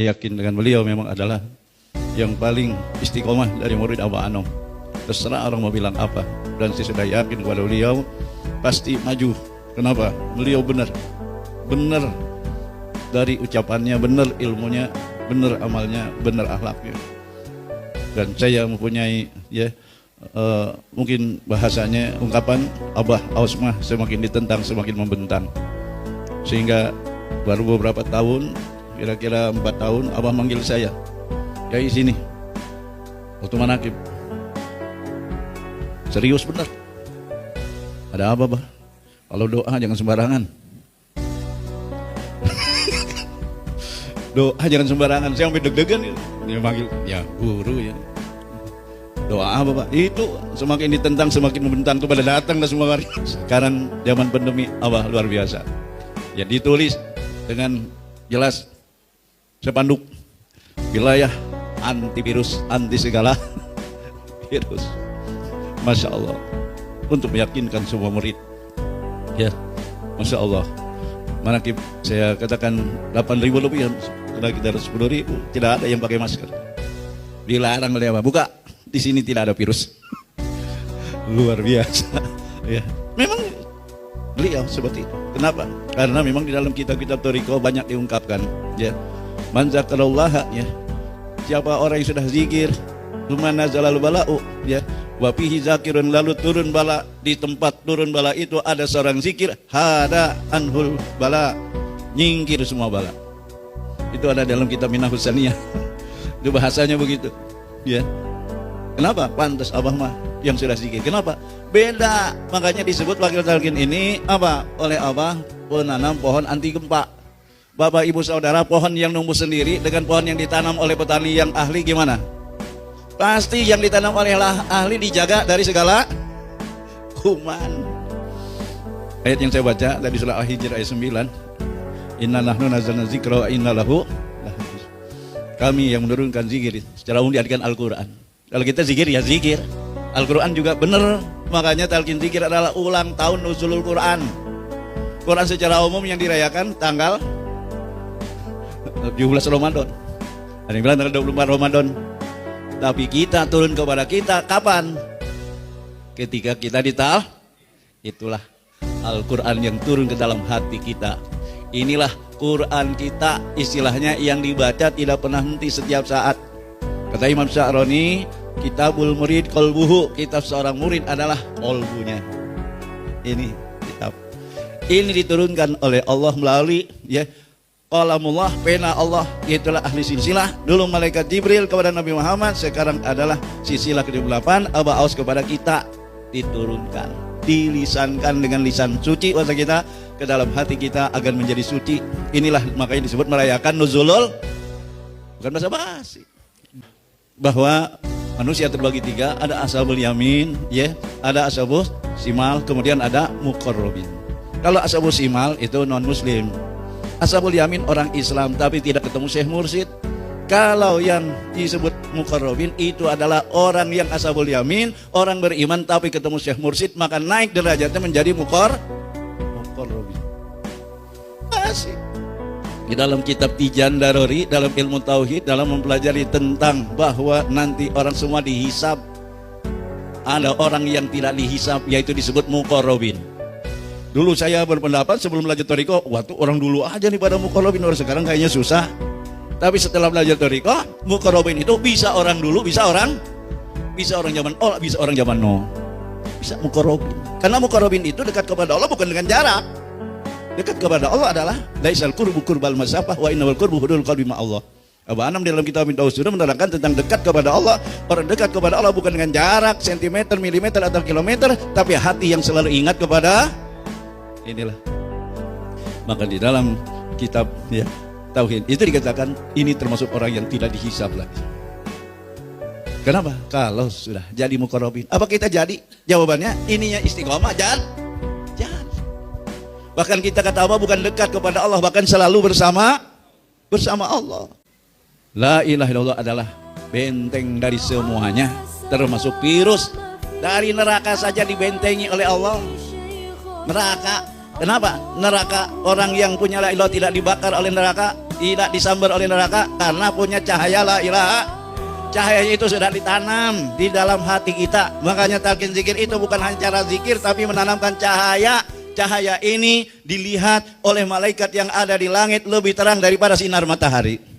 Yakin dengan beliau memang adalah yang paling istiqomah dari murid Abah Anom. Terserah orang mau bilang apa, dan saya sudah yakin kepada beliau pasti maju. Kenapa? Beliau benar dari ucapannya, benar ilmunya, benar amalnya, benar akhlaknya. Dan saya mempunyai mungkin bahasanya ungkapan Abah Aus mah semakin ditentang semakin membentang. Sehingga baru beberapa tahun, kira-kira 4 tahun, Abah manggil saya, "Kiai sini, waktu manakib." Serius benar. Ada apa, Bah? Kalau doa jangan sembarangan. Doa jangan sembarangan. Saya sampai deg-degan. Dia manggil, ya guru ya. Doa apa, Pak? Itu semakin ditentang semakin membentang tuh pada datang ke semua hari. Sekarang zaman pandemi, Abah luar biasa. Ya ditulis dengan jelas sepanduk, wilayah antivirus, anti segala virus. Masya Allah, untuk meyakinkan semua murid. Ya, Masya Allah. Manakib saya katakan 8.000 lebih, sudah kita 10.000, tidak ada yang pakai masker. Dilarang oleh apa? Buka, di sini tidak ada virus. Luar biasa. Ya, memang beliau seperti itu. Kenapa? Karena memang di dalam kitab-kitab Thariqah banyak diungkapkan. Ya, man zakarallaha, ya, siapa orang yang sudah zikir, lumana zalal bala'u, ya, wafihi zakirun, lalu turun bala, di tempat turun bala itu ada seorang zikir, hada anhul bala, nyingkir semua bala. Itu ada dalam kitab Minah Husaniyah. Itu bahasanya begitu. Ya. Kenapa? Pantas Abah mah yang sudah zikir. Kenapa? Beda. Makanya disebut wakil talqin ini apa? Oleh Abah penanam pohon anti gempa. Bapak Ibu Saudara, pohon yang numbuh sendiri dengan pohon yang ditanam oleh petani yang ahli gimana? Pasti yang ditanam oleh ahli dijaga dari segala kuman. Ayat yang saya baca dari surah Al-Hijr ayat 9. Inna nahnu nazzalna dzikra wa inna lahu lahafidz. Kami yang menurunkan zikir, secara umum diartikan Al-Quran. Kalau kita zikir ya zikir. Al-Quran juga benar. Makanya talqin zikir adalah ulang tahun nuzulul Quran. Quran secara umum yang dirayakan tanggal 17 Ramadan. Ada yang bilang tanggal 24 Ramadan. Tapi kita turun kepada kita kapan? Ketika kita dital. Itulah Al-Quran yang turun ke dalam hati kita. Inilah Quran kita, istilahnya yang dibaca tidak pernah henti setiap saat. Kata Imam Sya'roni, kitabul murid qalbuhu, kitab seorang murid adalah qalbunya. Ini kitab. Ini diturunkan oleh Allah melalui qalamullah, pena Allah, itulah ahli silsilah. Dulu malaikat Jibril kepada Nabi Muhammad, sekarang adalah silsilah ke-8 Abah Aus kepada kita, diturunkan, dilisankan dengan lisan suci bahasa kita ke dalam hati kita agar menjadi suci. Inilah makanya disebut merayakan nuzulul, bukan basa-basi. Bahwa manusia terbagi 3, ada ashabul yamin, ada ashabus simal, kemudian ada muqarrabin. Kalau ashabus simal itu non muslim. Ashabul yamin orang Islam tapi tidak ketemu Syekh Mursyid. Kalau yang disebut muqarrabin itu adalah orang yang ashabul yamin, orang beriman tapi ketemu Syekh Mursyid, maka naik derajatnya menjadi muqarrabin. Asik. Di dalam kitab Tijan Darori, dalam ilmu tauhid, dalam mempelajari tentang bahwa nanti orang semua dihisab, ada orang yang tidak dihisab, yaitu disebut muqarrabin. Dulu saya berpendapat sebelum belajar Thariqah, waktu orang dulu aja nih pada muqarrabin, orang sekarang kayaknya susah. Tapi setelah belajar Thariqah, muqarrabin itu bisa orang dulu, bisa orang zaman olah, bisa orang zaman no. Bisa muqarrabin. Karena muqarrabin itu dekat kepada Allah bukan dengan jarak. Dekat kepada Allah adalah laisal qurbu qurbal masafah wa innal qurbu hudul qalbi ma Allah. Abah Anam dalam kitab Tauhid sudah menerangkan tentang dekat kepada Allah. Orang dekat kepada Allah bukan dengan jarak, sentimeter, milimeter atau kilometer, tapi hati yang selalu ingat kepada inilah. Maka di dalam kitab Tauhid itu dikatakan ini termasuk orang yang tidak dihisab lagi. Kenapa? Kalau sudah jadi muqarrabin. Apa kita jadi? Jawabannya ininya istiqomah jadi. Bahkan kita kata apa? Bukan dekat kepada Allah, bahkan selalu bersama Allah. La ilaha illallah adalah benteng dari semuanya, termasuk virus. Dari neraka saja dibentengi oleh Allah. Neraka, kenapa? Neraka, orang yang punya la ilaha tidak dibakar oleh neraka. tidak disambar oleh neraka karena punya cahaya la ilaha. Cahaya itu sudah ditanam di dalam hati kita. Makanya talqin zikir itu bukan hanya cara zikir, tapi menanamkan cahaya. Cahaya ini dilihat oleh malaikat yang ada di langit lebih terang daripada sinar matahari.